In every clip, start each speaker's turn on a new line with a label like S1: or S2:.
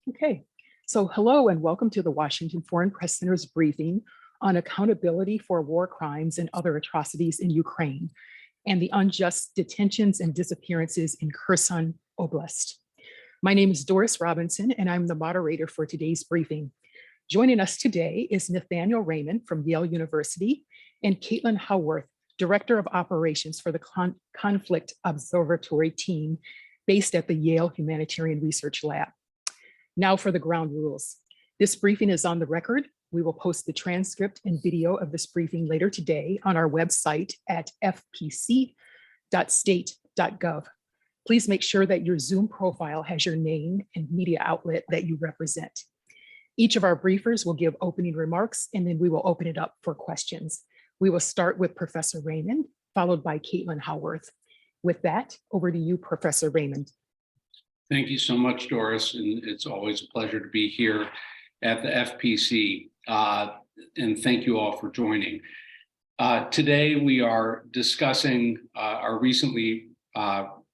S1: Okay, so hello and welcome to the Washington Foreign Press Center's briefing on accountability for war crimes and other atrocities in Ukraine and the unjust detentions and disappearances in Kherson Oblast. My name is Doris Robinson and I'm the moderator for today's briefing. Joining us today is Nathaniel Raymond from Yale University and Caitlin Howarth, Director of Operations for the Conflict Observatory team based at the Yale Humanitarian Research Lab. Now for the ground rules. This briefing is on the record. We will post the transcript and video of this briefing later today on our website at fpc.state.gov. Please make sure that your Zoom profile has your name and media outlet that you represent. Each of our briefers will give opening remarks and then we will open it up for questions. We will start with Professor Raymond, followed by Caitlin Howarth. With that, over to you, Professor Raymond.
S2: Thank you so much, Doris, and it's always a pleasure to be here at the FPC, and thank you all for joining. Today, we are discussing our recently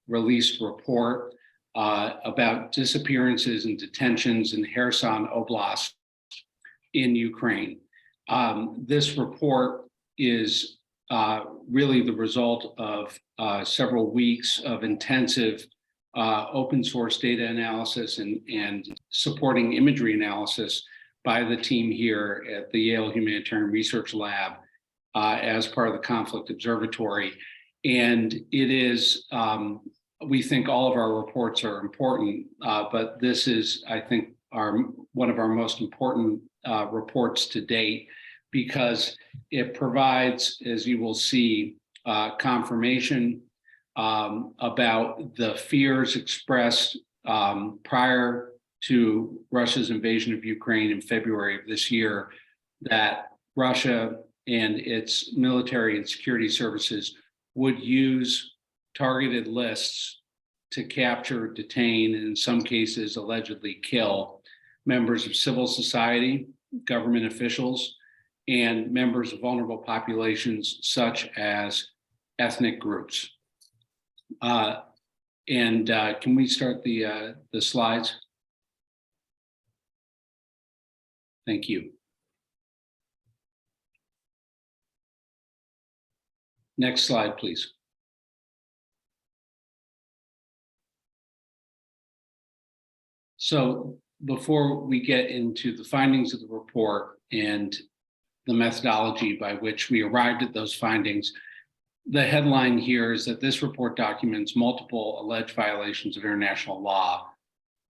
S2: released report about disappearances and detentions in Kherson Oblast in Ukraine. This report is really the result of several weeks of intensive open source data analysis and supporting imagery analysis by the team here at the Yale Humanitarian Research Lab as part of the Conflict Observatory. And it is, we think all of our reports are important, but this is, I think, one of our most important reports to date because it provides, as you will see, confirmation about the fears expressed prior to Russia's invasion of Ukraine in February of this year, that Russia and its military and security services would use targeted lists to capture, detain, and in some cases allegedly kill members of civil society, government officials, and members of vulnerable populations such as ethnic groups. Can we start the slides? Thank you. Next slide, please. So before we get into the findings of the report and the methodology by which we arrived at those findings, the headline here is that this report documents multiple alleged violations of international law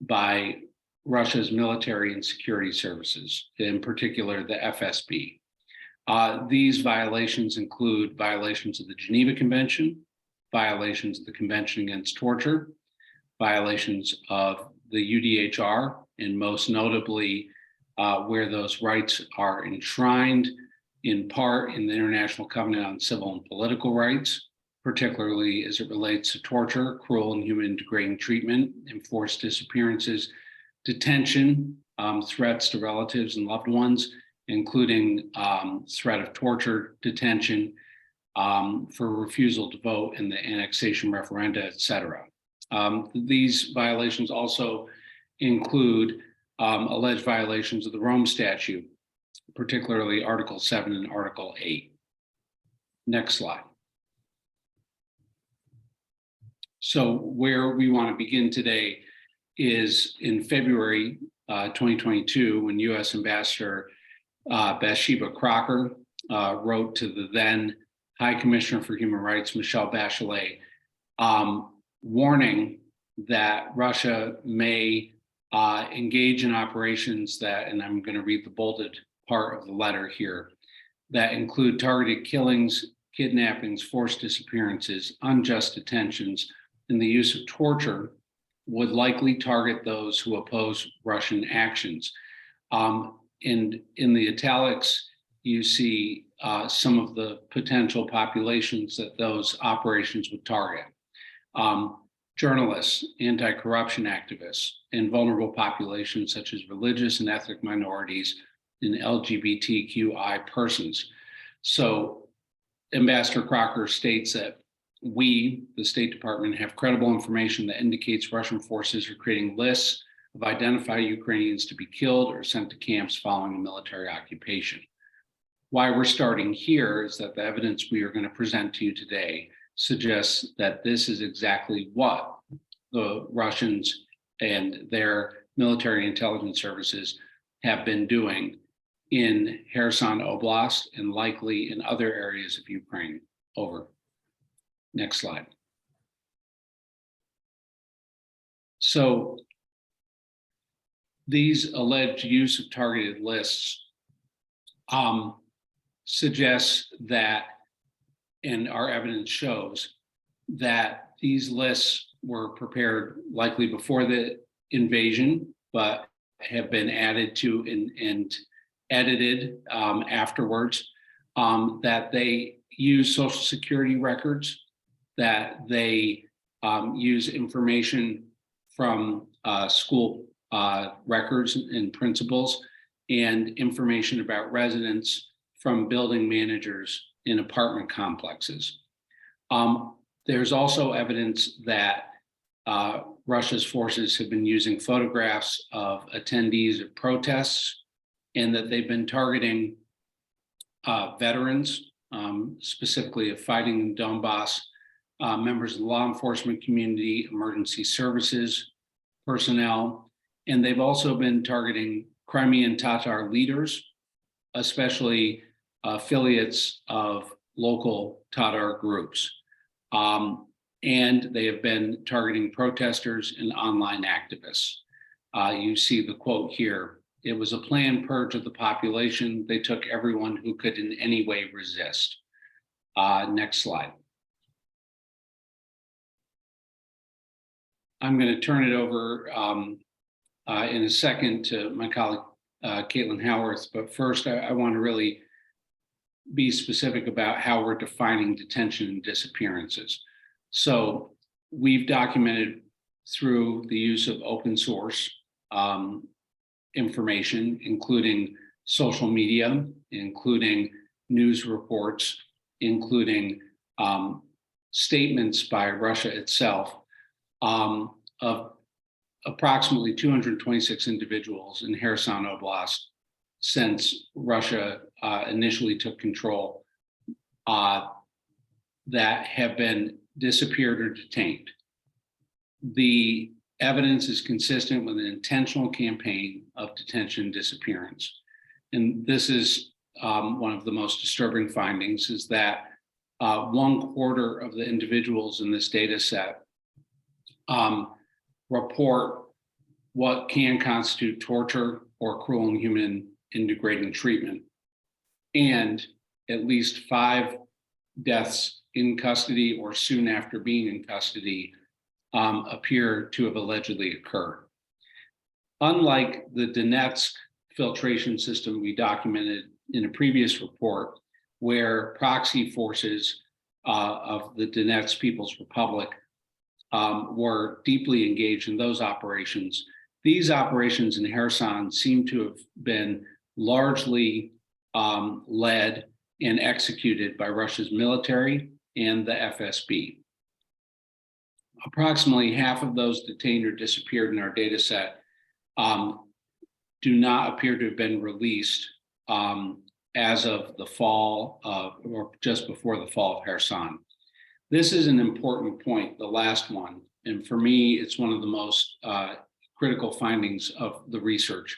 S2: by Russia's military and security services, in particular the FSB. These violations include violations of the Geneva Convention, violations of the Convention Against Torture, violations of the UDHR, and most notably where those rights are enshrined in part in the International Covenant on Civil and Political Rights, particularly as it relates to torture, cruel and human degrading treatment, enforced disappearances, detention, threats to relatives and loved ones, including threat of torture, detention, for refusal to vote in the annexation referenda, et cetera. These violations also include alleged violations of the Rome Statute, particularly Article 7 and Article 8. Next slide. So where we want to begin today is in February 2022, when U.S. Ambassador Bathsheba Crocker wrote to the then High Commissioner for Human Rights, Michelle Bachelet, warning that Russia may engage in operations that, and I'm going to read the bolded part of the letter here, that include targeted killings, kidnappings, forced disappearances, unjust detentions, and the use of torture would likely target those who oppose Russian actions. In the italics, you see some of the potential populations that those operations would target. Journalists, anti-corruption activists, and vulnerable populations such as religious and ethnic minorities and LGBTQI persons. So Ambassador Crocker states that we, the State Department, have credible information that indicates Russian forces are creating lists of identified Ukrainians to be killed or sent to camps following a military occupation. Why we're starting here is that the evidence we are going to present to you today suggests that this is exactly what the Russians and their military intelligence services have been doing in Kherson Oblast and likely in other areas of Ukraine. Over. Next slide. So these alleged use of targeted lists suggests that, and our evidence shows, that these lists were prepared likely before the invasion, but have been added to and edited afterwards, that they use Social Security records, that they use information from school records and principals, and information about residents from building managers in apartment complexes. There's also evidence that Russia's forces have been using photographs of attendees of protests, and that they've been targeting veterans, specifically of fighting in Donbass, members of the law enforcement community, emergency services personnel, and they've also been targeting Crimean Tatar leaders, especially affiliates of local Tatar groups. And they have been targeting protesters and online activists. You see the quote here: "It was a planned purge of the population. They took everyone who could in any way resist." Next slide. I'm going to turn it over in a second to my colleague, Caitlin Howarth, but first I want to really be specific about how we're defining detention and disappearances. So we've documented through the use of open source information, including social media, including news reports, including statements by Russia itself, of approximately 226 individuals in Kherson Oblast since Russia initially took control, that have been disappeared or detained. The evidence is consistent with an intentional campaign of detention and disappearance. And this is one of the most disturbing findings, is that 1/4 of the individuals in this data set report what can constitute torture or cruel, inhuman, and degrading treatment. And at least 5 deaths in custody or soon after being in custody appear to have allegedly occurred. Unlike the Donetsk filtration system we documented in a previous report, where proxy forces of the Donetsk People's Republic were deeply engaged in those operations, these operations in Kherson seem to have been largely led and executed by Russia's military and the FSB. Approximately half of those detained or disappeared in our data set do not appear to have been released as of the fall of, or just before the fall of Kherson. This is an important point, the last one, and for me, it's one of the most critical findings of the research,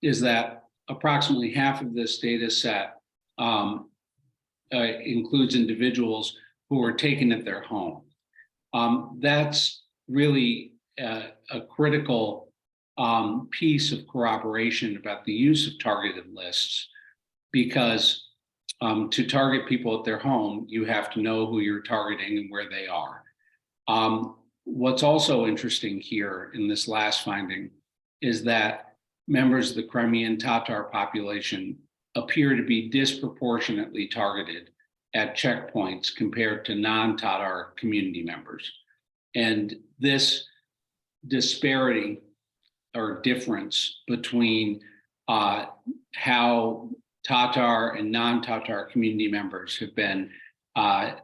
S2: is that approximately half of this data set includes individuals who were taken at their home. That's really a critical piece of corroboration about the use of targeted lists, because to target people at their home, you have to know who you're targeting and where they are. What's also interesting here in this last finding is that members of the Crimean Tatar population appear to be disproportionately targeted at checkpoints compared to non-Tatar community members. And this disparity or difference between how Tatar and non-Tatar community members have been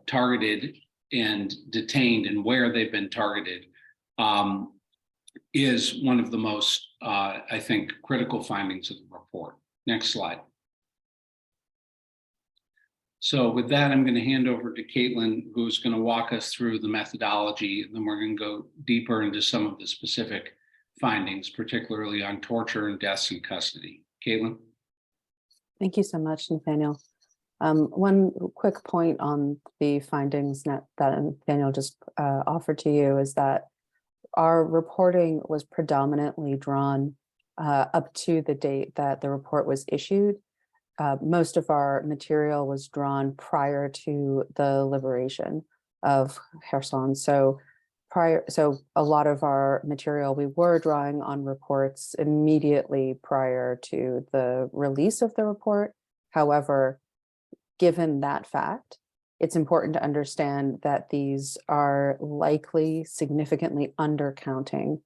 S2: targeted and detained and where they've been targeted is one of the most I think, critical findings of the report. Next slide. So with that, I'm going to hand over to Caitlin, who's going to walk us through the methodology, and then we're going to go deeper into some of the specific findings, particularly on torture and deaths in custody. Caitlin?
S3: Thank you so much, Nathaniel. One quick point on the findings that Nathaniel just offered to you is that our reporting was predominantly drawn up to the date that the report was issued. Most of our material was drawn prior to the liberation of Kherson. So a lot of our material, we were drawing on reports immediately prior to the release of the report. However, given that fact, it's important to understand that these are likely significantly undercounting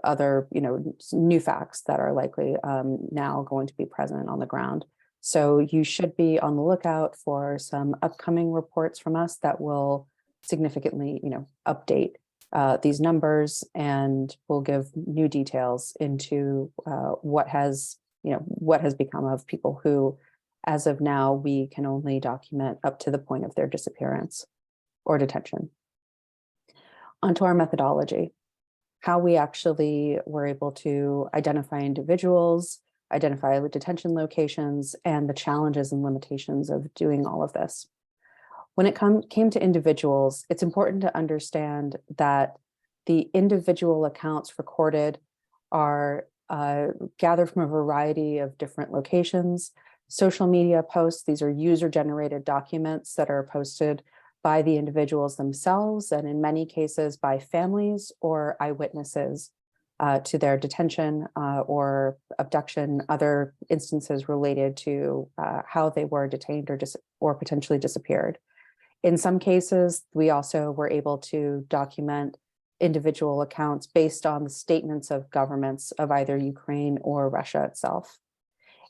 S3: other, new facts that are likely now going to be present on the ground. So you should be on the lookout for some upcoming reports from us that will significantly, update these numbers, and will give new details into what has become of people who, as of now, we can only document up to the point of their disappearance or detention. Onto our methodology. How we actually were able to identify individuals, identify the detention locations, and the challenges and limitations of doing all of this. When it came to individuals, it's important to understand that the individual accounts recorded are gathered from a variety of different locations. Social media posts, these are user-generated documents that are posted by the individuals themselves, and in many cases by families or eyewitnesses to their detention or abduction, other instances related to how they were detained or potentially disappeared. In some cases, we also were able to document individual accounts based on the statements of governments of either Ukraine or Russia itself.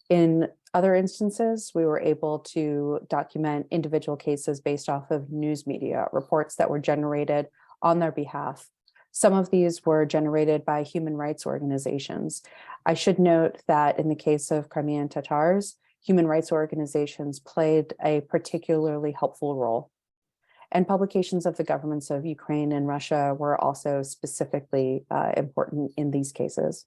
S3: In other instances, we were able to document individual cases based off of news media reports that were generated on their behalf. Some of these were generated by human rights organizations. I should note that in the case of Crimean Tatars, human rights organizations played a particularly helpful role. And publications of the governments of Ukraine and Russia were also specifically important in these cases.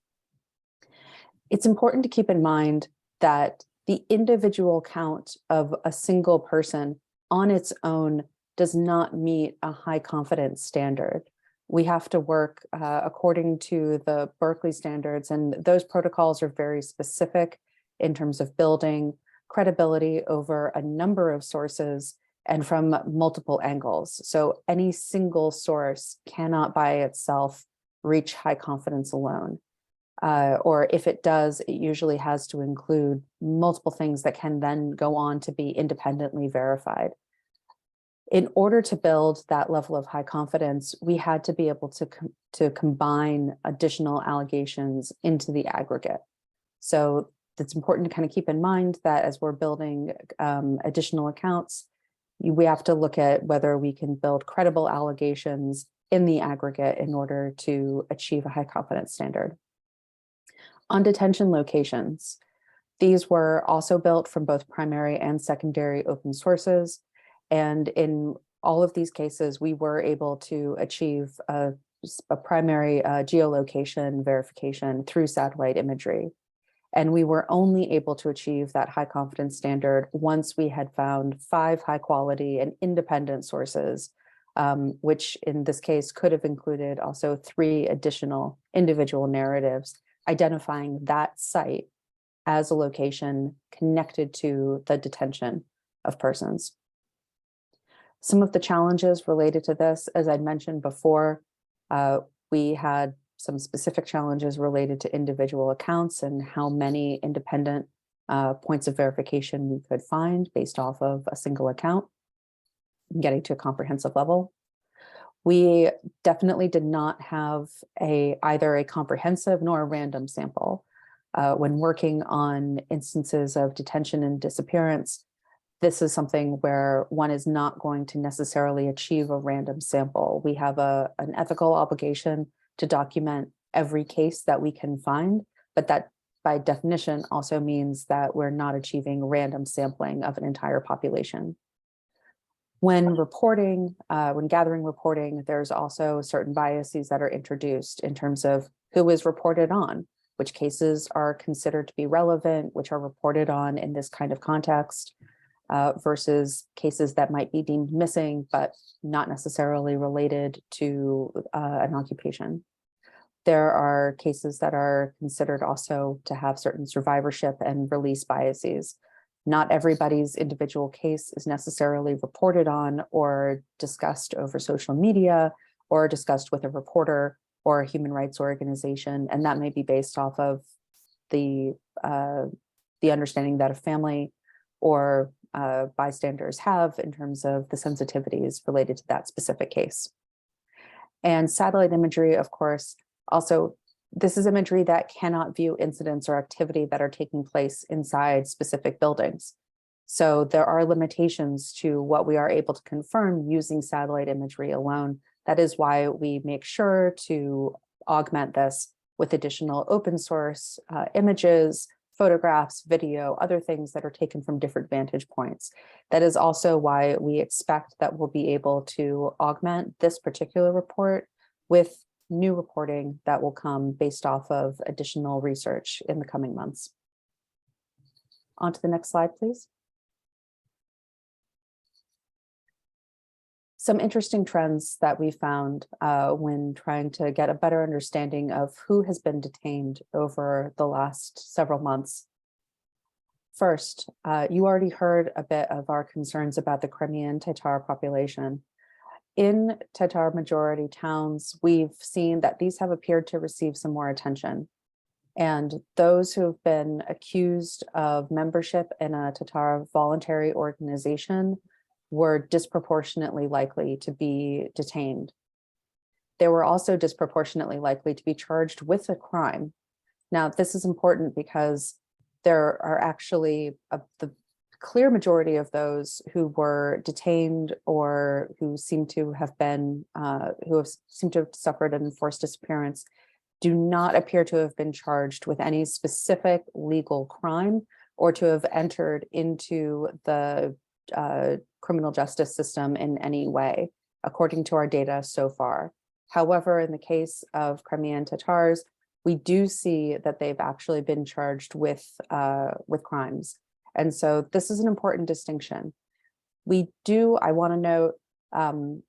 S3: It's important to keep in mind that the individual count of a single person on its own does not meet a high confidence standard. We have to work according to the Berkeley standards, and those protocols are very specific in terms of building credibility over a number of sources and from multiple angles. So any single source cannot by itself reach high confidence alone. Or if it does, it usually has to include multiple things that can then go on to be independently verified. In order to build that level of high confidence, we had to be able to combine additional allegations into the aggregate. So it's important to kind of keep in mind that as we're building additional accounts, we have to look at whether we can build credible allegations in the aggregate in order to achieve a high confidence standard. On detention locations, these were also built from both primary and secondary open sources. And in all of these cases, we were able to achieve a primary geolocation verification through satellite imagery. And we were only able to achieve that high confidence standard once we had found 5 high quality and independent sources, which in this case could have included also 3 additional individual narratives identifying that site as a location connected to the detention of persons. Some of the challenges related to this, as I mentioned before, we had some specific challenges related to individual accounts and how many independent points of verification we could find based off of a single account, getting to a comprehensive level. We definitely did not have either a comprehensive nor a random sample. When working on instances of detention and disappearance, this is something where one is not going to necessarily achieve a random sample. We have an ethical obligation to document every case that we can find, but that by definition also means that we're not achieving random sampling of an entire population. When reporting, when gathering reporting, there's also certain biases that are introduced in terms of who is reported on, which cases are considered to be relevant, which are reported on in this kind of context, versus cases that might be deemed missing, but not necessarily related to an occupation. There are cases that are considered also to have certain survivorship and release biases. Not everybody's individual case is necessarily reported on or discussed over social media or discussed with a reporter or a human rights organization. And that may be based off of the understanding that a family or bystanders have in terms of the sensitivities related to that specific case. And satellite imagery, of course, also, this is imagery that cannot view incidents or activity that are taking place inside specific buildings. So there are limitations to what we are able to confirm using satellite imagery alone. That is why we make sure to augment this with additional open source images, photographs, video, other things that are taken from different vantage points. That is also why we expect that we'll be able to augment this particular report with new reporting that will come based off of additional research in the coming months. On to the next slide, please. Some interesting trends that we found when trying to get a better understanding of who has been detained over the last several months. First, you already heard a bit of our concerns about the Crimean Tatar population. In Tatar majority towns, we've seen that these have appeared to receive some more attention. And those who have been accused of membership in a Tatar voluntary organization were disproportionately likely to be detained. They were also disproportionately likely to be charged with a crime. Now, this is important because there are actually the clear majority of those who were detained or who seem to have been, seemed to have suffered an enforced disappearance do not appear to have been charged with any specific legal crime or to have entered into the criminal justice system in any way, according to our data so far. However, in the case of Crimean Tatars, we do see that they've actually been charged with crimes. And so this is an important distinction. We do, I want to note,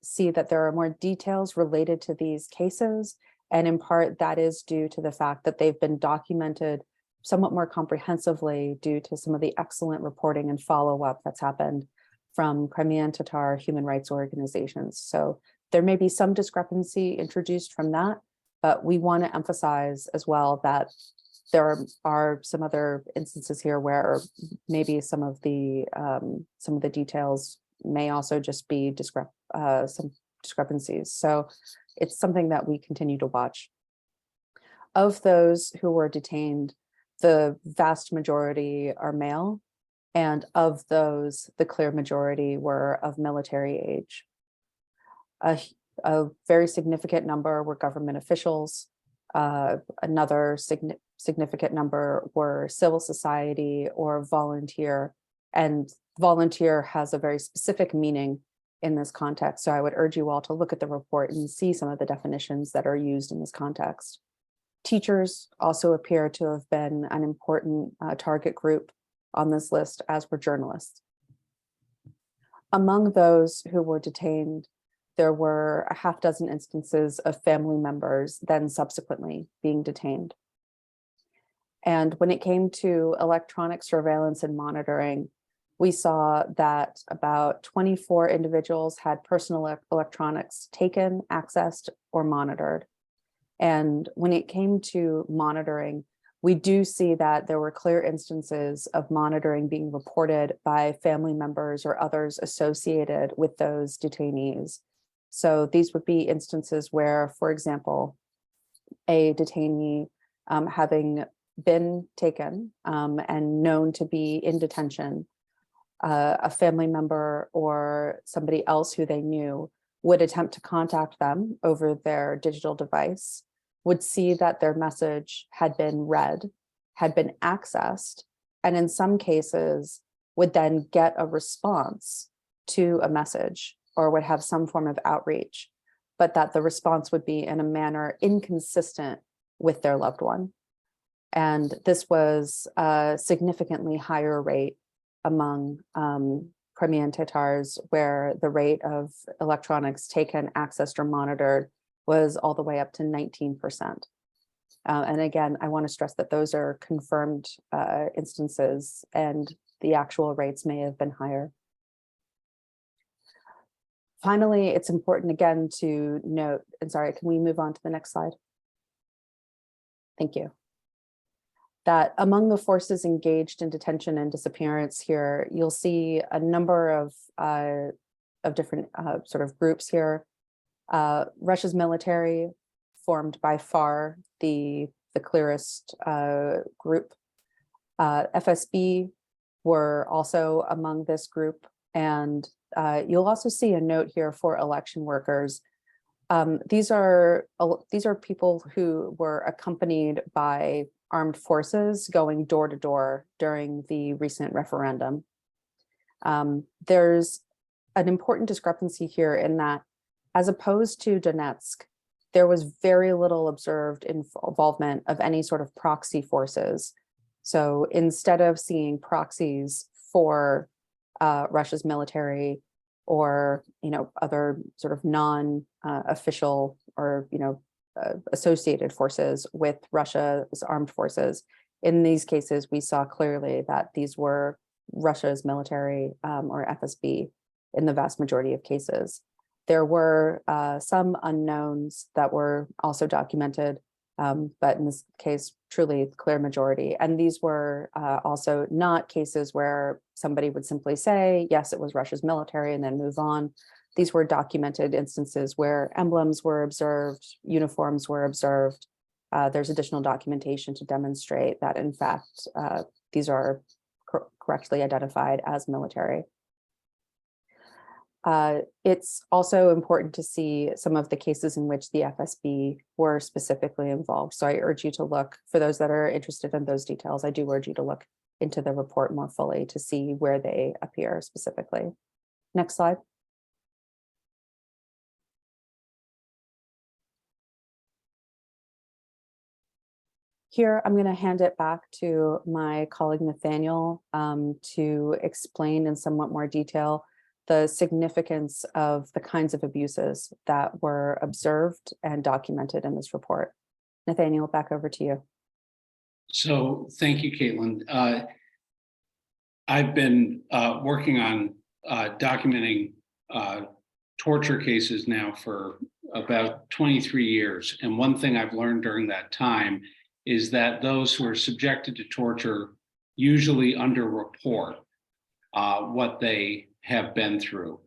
S3: see that there are more details related to these cases. And in part, that is due to the fact that they've been documented somewhat more comprehensively due to some of the excellent reporting and follow-up that's happened from Crimean Tatar human rights organizations. So there may be some discrepancy introduced from that, but we want to emphasize as well that there are some other instances here where maybe some of the details may also just be some discrepancies. So it's something that we continue to watch. Of those who were detained, the vast majority are male, and of those, the clear majority were of military age. A very significant number were government officials. Another significant number were civil society or volunteer, and volunteer has a very specific meaning in this context. So I would urge you all to look at the report and see some of the definitions that are used in this context. Teachers also appear to have been an important target group on this list, as were journalists. Among those who were detained, there were a half dozen instances of family members then subsequently being detained. And when it came to electronic surveillance and monitoring, we saw that about 24 individuals had personal electronics taken, accessed, or monitored. And when it came to monitoring, we do see that there were clear instances of monitoring being reported by family members or others associated with those detainees. So these would be instances where, for example, a detainee having been taken and known to be in detention, a family member or somebody else who they knew would attempt to contact them over their digital device, would see that their message had been read, had been accessed, and in some cases would then get a response to a message or would have some form of outreach, but that the response would be in a manner inconsistent with their loved one. And this was a significantly higher rate among Crimean Tatars, where the rate of electronics taken, accessed, or monitored was all the way up to 19%. And again, I want to stress that those are confirmed instances, and the actual rates may have been higher. Finally, it's important again to note, and sorry, can we move on to the next slide? Thank you. That among the forces engaged in detention and disappearance here, you'll see a number of different sort of groups here. Russia's military formed by far the clearest group. FSB were also among this group, and you'll also see a note here for election workers. These are people who were accompanied by armed forces going door to door during the recent referendum. There's an important discrepancy here in that, as opposed to Donetsk, there was very little observed involvement of any sort of proxy forces. So instead of seeing proxies for Russia's military or other sort of non-official or associated forces with Russia's armed forces, in these cases we saw clearly that these were Russia's military or FSB in the vast majority of cases. There were some unknowns that were also documented, but in this case, truly clear majority. And these were also not cases where somebody would simply say, yes, it was Russia's military and then move on. These were documented instances where emblems were observed, uniforms were observed. There's additional documentation to demonstrate that, in fact, these are correctly identified as military. It's also important to see some of the cases in which the FSB were specifically involved. So I urge you to look, for those that are interested in those details, I do urge you to look into the report more fully to see where they appear specifically. Next slide. Here, I'm going to hand it back to my colleague Nathaniel to explain in somewhat more detail the significance of the kinds of abuses that were observed and documented in this report. Nathaniel, back over to you.
S2: So thank you, Caitlin. I've been working on documenting torture cases now for about 23 years. And one thing I've learned during that time is that those who are subjected to torture usually underreport what they have been through,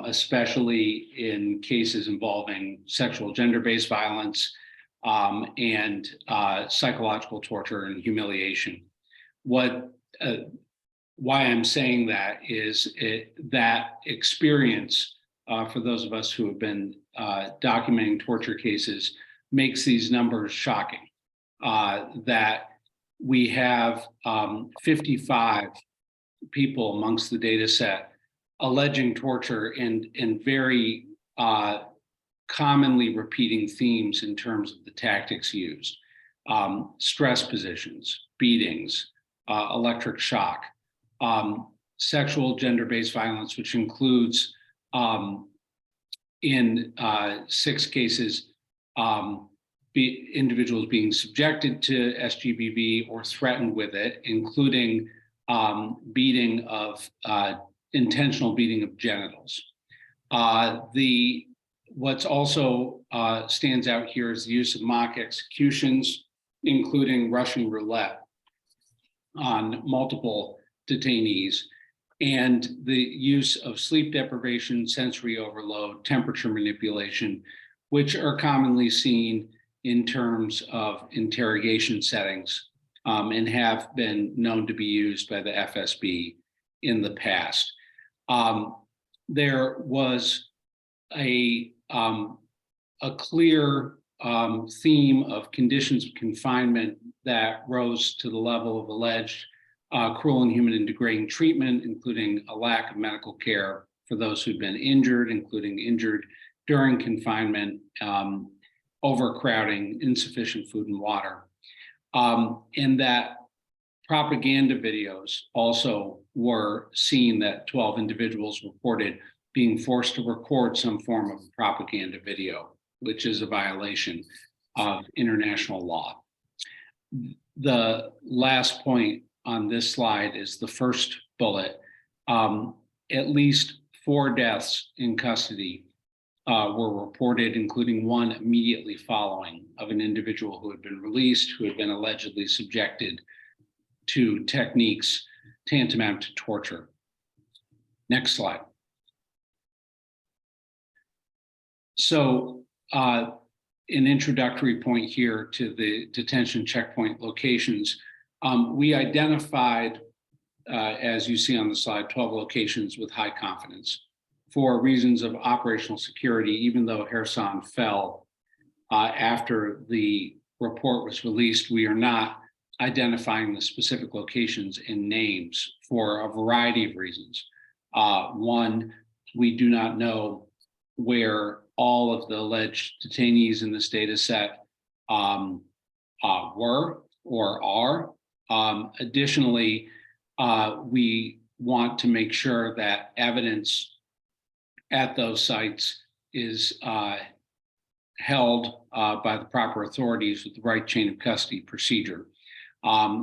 S2: especially in cases involving sexual gender-based violence and psychological torture and humiliation. Why I'm saying that is that experience for those of us who have been documenting torture cases makes these numbers shocking. That we have 55 people amongst the data set alleging torture and very commonly repeating themes in terms of the tactics used. Stress positions, beatings, electric shock, sexual gender-based violence, which includes in 6 cases, individuals being subjected to SGBV or threatened with it, including intentional beating of genitals. What's also stands out here is the use of mock executions, including Russian roulette on multiple detainees, and the use of sleep deprivation, sensory overload, temperature manipulation, which are commonly seen in terms of interrogation settings and have been known to be used by the FSB in the past. There was a clear theme of conditions of confinement that rose to the level of alleged cruel, inhuman, and degrading treatment, including a lack of medical care for those who'd been injured, including injured during confinement, overcrowding, insufficient food and water. And that propaganda videos also were seen that 12 individuals reported being forced to record some form of propaganda video, which is a violation of international law. The last point on this slide is the first bullet. At least 4 deaths in custody were reported, including one immediately following of an individual who had been released, who had been allegedly subjected to techniques tantamount to torture. Next slide. So an introductory point here to the detention checkpoint locations. We identified, as you see on the slide, 12 locations with high confidence. For reasons of operational security, even though Kherson fell after the report was released, we are not identifying the specific locations and names for a variety of reasons. One, we do not know where all of the alleged detainees in this data set were or are. Additionally, we want to make sure that evidence at those sites is held by the proper authorities with the right chain of custody procedure.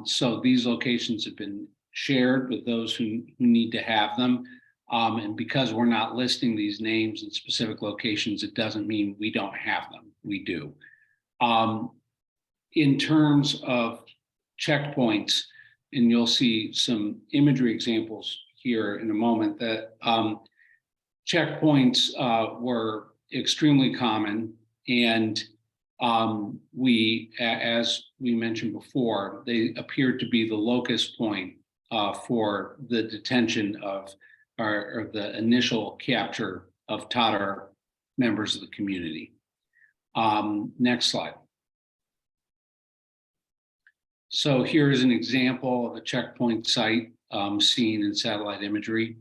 S2: So these locations have been shared with those who need to have them. And because we're not listing these names and specific locations, it doesn't mean we don't have them. We do. In terms of checkpoints, and you'll see some imagery examples here in a moment, that checkpoints were extremely common, and as we mentioned before, they appeared to be the locus point for the detention of or the initial capture of Tatar members of the community. Next slide. So here's an example of a checkpoint site seen in satellite imagery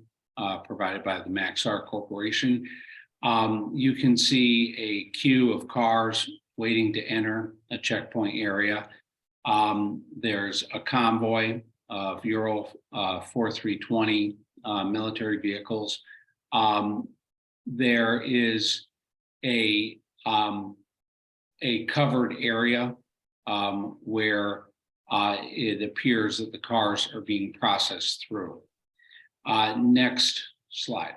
S2: provided by the Maxar Corporation. You can see a queue of cars waiting to enter a checkpoint area. There's a convoy of Ural 4320 military vehicles. There is a covered area where it appears that the cars are being processed through. Next slide.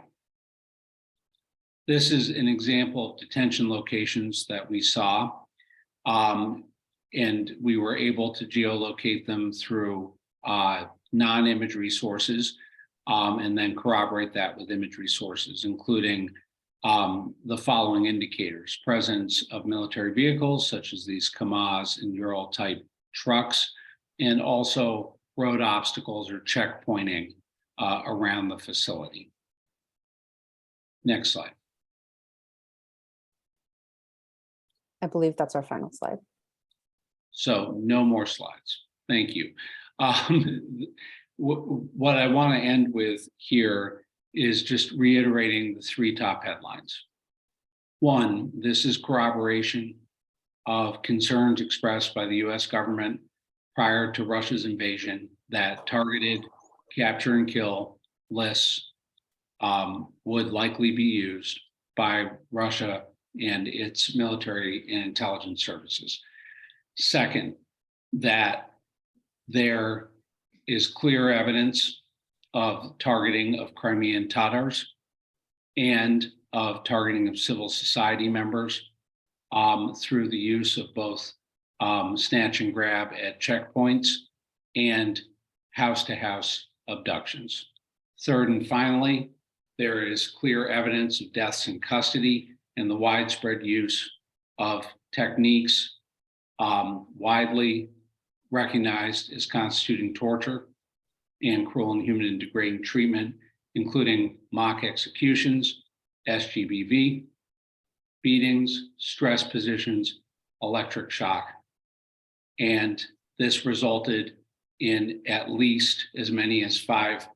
S2: This is an example of detention locations that we saw, and we were able to geolocate them through non-imagery sources, and then corroborate that with imagery sources, including the following indicators: presence of military vehicles, such as these Kamaz and Ural type trucks, and also road obstacles or checkpointing around the facility. Next slide.
S3: I believe that's our final slide.
S2: So no more slides. Thank you. What I want to end with here is just reiterating the 3 top headlines. 1, this is corroboration of concerns expressed by the US government prior to Russia's invasion that targeted capture and kill lists would likely be used by Russia and its military and intelligence services. 2nd, that there is clear evidence of targeting of Crimean Tatars and of targeting of civil society members through the use of both snatch and grab at checkpoints and house-to-house abductions. 3rd and finally, there is clear evidence of deaths in custody and the widespread use of techniques widely recognized as constituting torture and cruel, inhuman, and degrading treatment, including mock executions, SGBV, beatings, stress positions, electric shock. And this resulted in at least as many as 5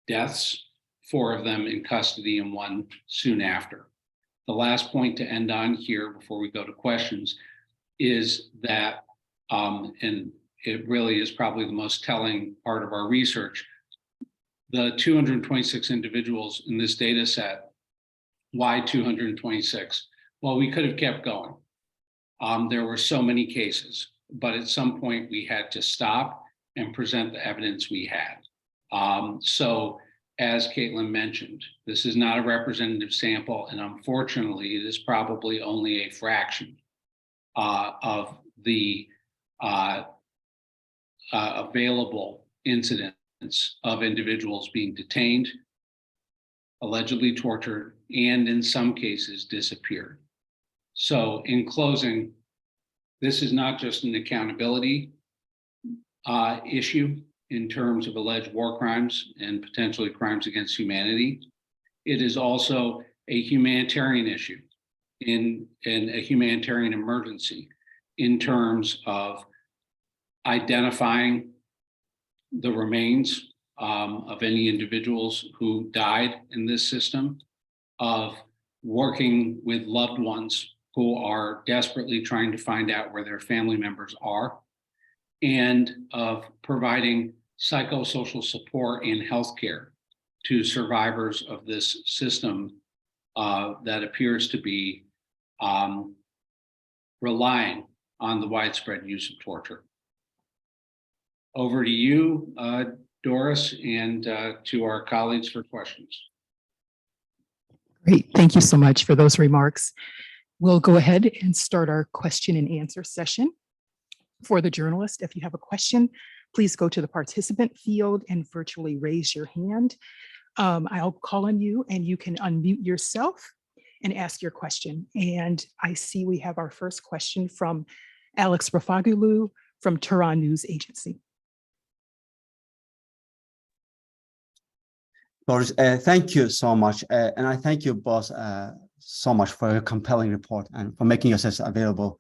S2: deaths, 4 of them in custody and 1 soon after. The last point to end on here before we go to questions is that, and it really is probably the most telling part of our research, the 226 individuals in this data set. Why 226? Well, we could have kept going. There were so many cases, but at some point we had to stop and present the evidence we had. So as Caitlin mentioned, this is not a representative sample, and unfortunately, it is probably only a fraction of the available incidents of individuals being detained, allegedly tortured, and in some cases disappeared. So in closing, this is not just an accountability issue in terms of alleged war crimes and potentially crimes against humanity. It is also a humanitarian issue in a humanitarian emergency in terms of identifying the remains of any individuals who died in this system, of working with loved ones who are desperately trying to find out where their family members are, and of providing psychosocial support and healthcare to survivors of this system that appears to be relying on the widespread use of torture. Over to you, Doris, and to our colleagues for questions.
S1: Great, thank you so much for those remarks. We'll go ahead and start our question and answer session. For the journalist, if you have a question, please go to the participant field and virtually raise your hand. I'll call on you and you can unmute yourself and ask your question. And I see we have our first question from Alex Rafagulu from Tehran News Agency.
S4: Doris, thank you so much. And I thank you both so much for your compelling report and for making yourselves available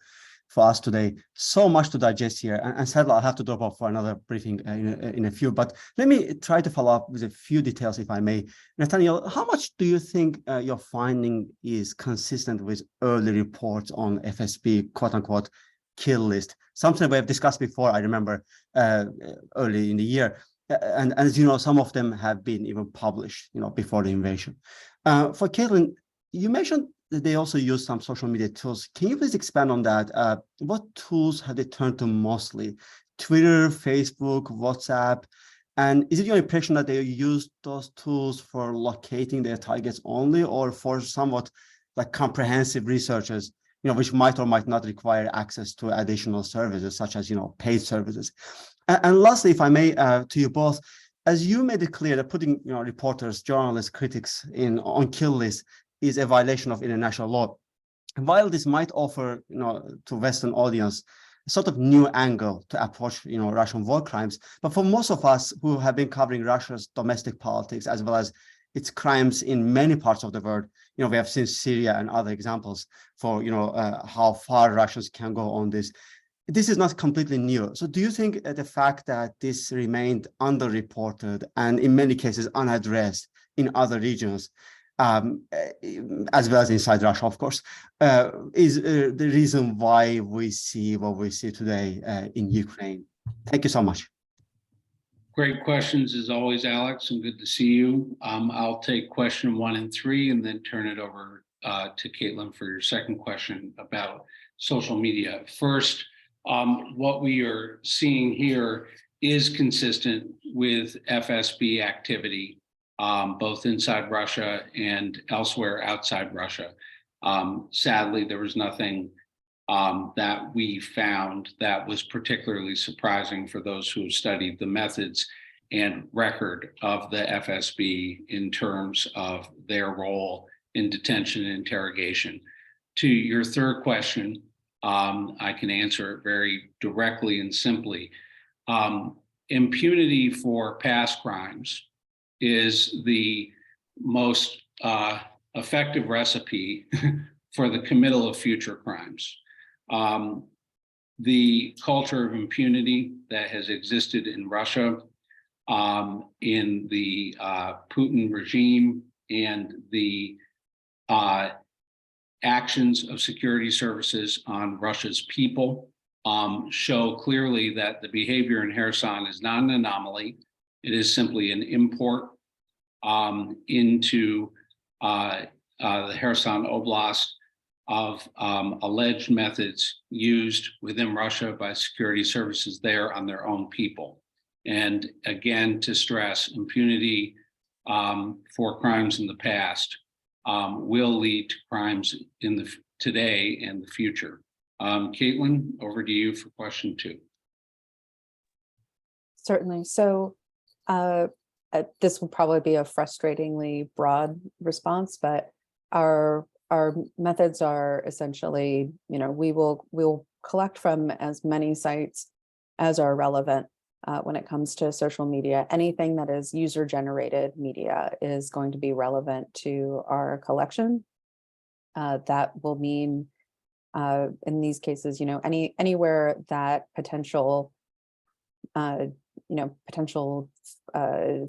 S4: for us today. So much to digest here. And sadly, I'll have to drop off for another briefing in a few, but let me try to follow up with a few details, if I may. Nathaniel, how much do you think your finding is consistent with early reports on FSB, quote unquote, kill list? Something we have discussed before, I remember early in the year. And as you know, some of them have been even published, before the invasion. For Caitlin, you mentioned that they also use some social media tools. Can you please expand on that? What tools have they turned to mostly? Twitter, Facebook, WhatsApp? And is it your impression that they use those tools for locating their targets only, or for somewhat like comprehensive researches, which might or might not require access to additional services, such as, paid services? And lastly, if I may, to you both, as you made it clear that putting reporters, journalists, critics on kill lists is a violation of international law. And while this might offer to Western audience a sort of new angle to approach Russian war crimes, but for most of us who have been covering Russia's domestic politics as well as its crimes in many parts of the world, we have seen Syria and other examples for how far Russians can go on this. This is not completely new. So do you think the fact that this remained underreported and in many cases unaddressed in other regions, as well as inside Russia, of course, is the reason why we see what we see today in Ukraine? Thank you so much.
S2: Great questions as always, Alex, and good to see you. I'll take question 1 and 3 and then turn it over to Caitlin for your second question about social media. First, what we are seeing here is consistent with FSB activity, both inside Russia and elsewhere outside Russia. Sadly, there was nothing that we found that was particularly surprising for those who have studied the methods and record of the FSB in terms of their role in detention and interrogation. To your third question, I can answer it very directly and simply. Impunity for past crimes is the most effective recipe for the committal of future crimes. the culture of impunity that has existed in Russia, in the Putin regime, and the actions of security services on Russia's people show clearly that the behavior in Kherson is not an anomaly. It is simply an import into the Kherson Oblast of alleged methods used within Russia by security services there on their own people. And again, to stress, impunity for crimes in the past will lead to crimes in the today and the future. Caitlin, over to you for question 2.
S3: Certainly. So this will probably be a frustratingly broad response, but our methods are essentially, we'll collect from as many sites as are relevant when it comes to social media. Anything that is user-generated media is going to be relevant to our collection. That will mean, in these cases, anywhere that potential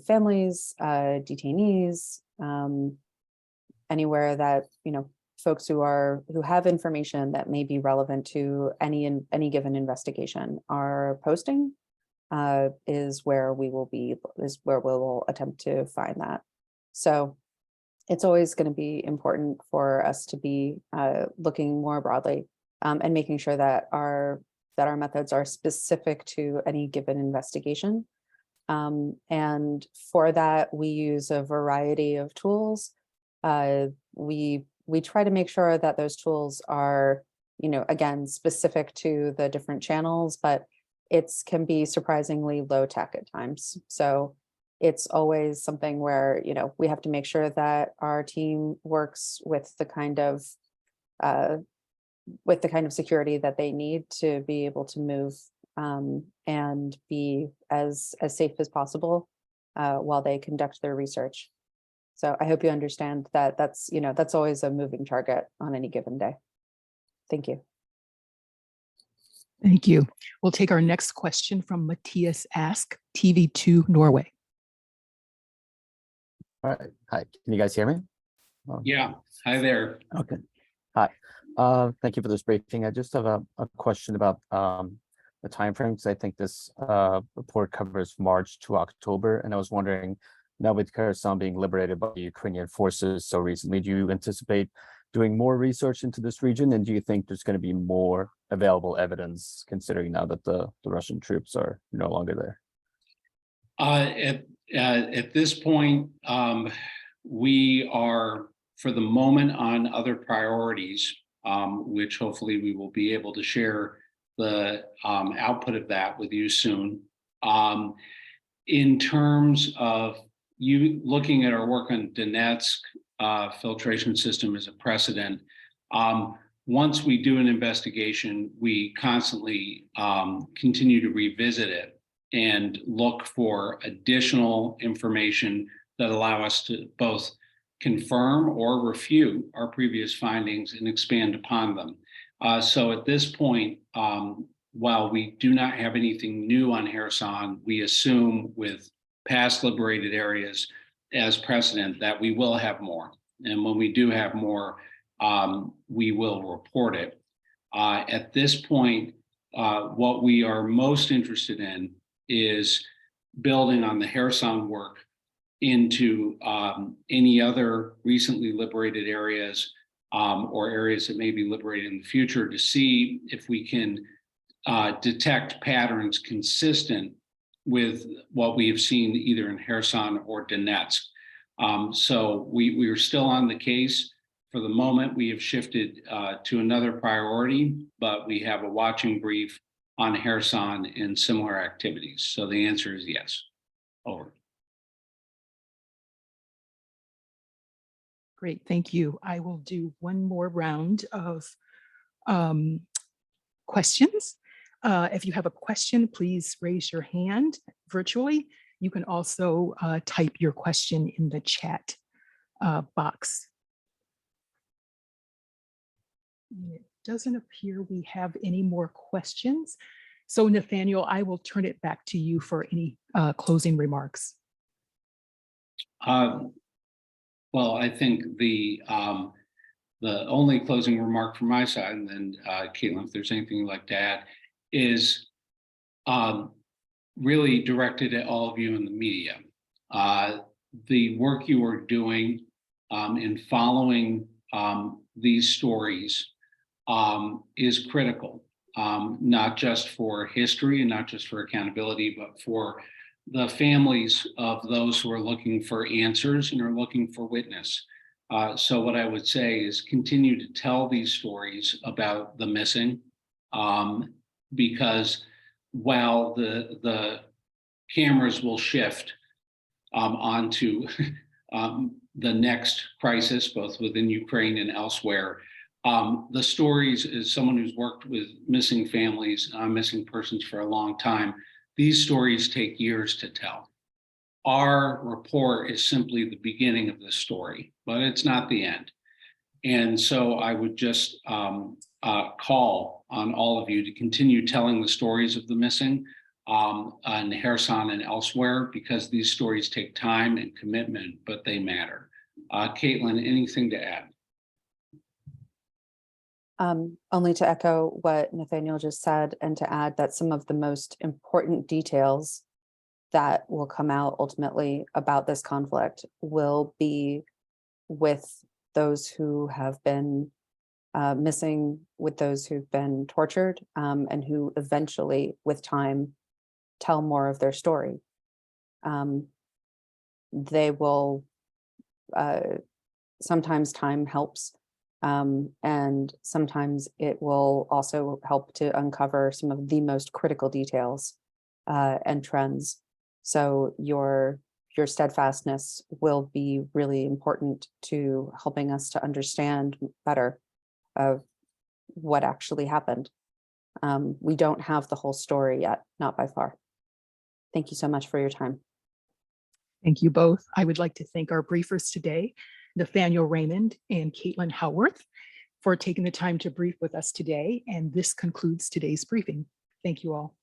S3: families, detainees, anywhere that folks who have information that may be relevant to any given investigation are posting, is where we will attempt to find that. So it's always going to be important for us to be looking more broadly and making sure that our methods are specific to any given investigation. And for that, we use a variety of tools. We try to make sure that those tools are, again, specific to the different channels, but it can be surprisingly low tech at times. So it's always something where, we have to make sure that our team works with the kind of security that they need to be able to move and be as safe as possible while they conduct their research. So I hope you understand that that's always a moving target on any given day. Thank you.
S1: Thank you. We'll take our next question from Matthias Ask, TV2 Norway.
S5: All right. Hi. Can you guys hear me?
S2: Yeah. Hi there.
S5: Okay. Hi. Thank you for this briefing. I just have a question about the timeframes. I think this report covers March to October, and I was wondering, now with Kherson being liberated by the Ukrainian forces so recently, do you anticipate doing more research into this region? And do you think there's going to be more available evidence, considering now that the Russian troops are no longer there?
S2: At this point, we are, for the moment, on other priorities, which hopefully we will be able to share the output of that with you soon. In terms of you looking at our work on Donetsk filtration system as a precedent, once we do an investigation, we constantly continue to revisit it and look for additional information that allow us to both confirm or refute our previous findings and expand upon them. So at this point, while we do not have anything new on Kherson, we assume with past liberated areas as precedent that we will have more. And when we do have more, we will report it. At this point, what we are most interested in is building on the Kherson work into any other recently liberated areas or areas that may be liberated in the future, to see if we can detect patterns consistent with what we have seen either in Kherson or Donetsk. So we are still on the case. For the moment, we have shifted to another priority, but we have a watching brief on Kherson and similar activities. So the answer is yes. Over.
S1: Great, thank you. I will do one more round of questions. If you have a question, please raise your hand virtually. You can also type your question in the chat box. It doesn't appear we have any more questions. So Nathaniel, I will turn it back to you for any closing remarks.
S2: Well, I think the only closing remark from my side, and then Caitlin, if there's anything you'd like to add, is really directed at all of you in the media. The work you are doing in following these stories is critical, not just for history and not just for accountability, but for the families of those who are looking for answers and are looking for witness. So what I would say is continue to tell these stories about the missing, because while the cameras will shift onto the next crisis, both within Ukraine and elsewhere, the stories, as someone who's worked with missing families, missing persons for a long time, these stories take years to tell. Our report is simply the beginning of this story, but it's not the end. And so I would just call on all of you to continue telling the stories of the missing in Kherson and elsewhere, because these stories take time and commitment, but they matter. Caitlin, anything to add?
S3: Only to echo what Nathaniel just said, and to add that some of the most important details that will come out ultimately about this conflict will be with those who have been missing, with those who've been tortured, and who eventually, with time, tell more of their story. They will, sometimes time helps, and sometimes it will also help to uncover some of the most critical details and trends. So your steadfastness will be really important to helping us to understand better of what actually happened. We don't have the whole story yet, not by far. Thank you so much for your time.
S1: Thank you both. I would like to thank our briefers today, Nathaniel Raymond and Caitlin Howarth, for taking the time to brief with us today. And this concludes today's briefing. Thank you all.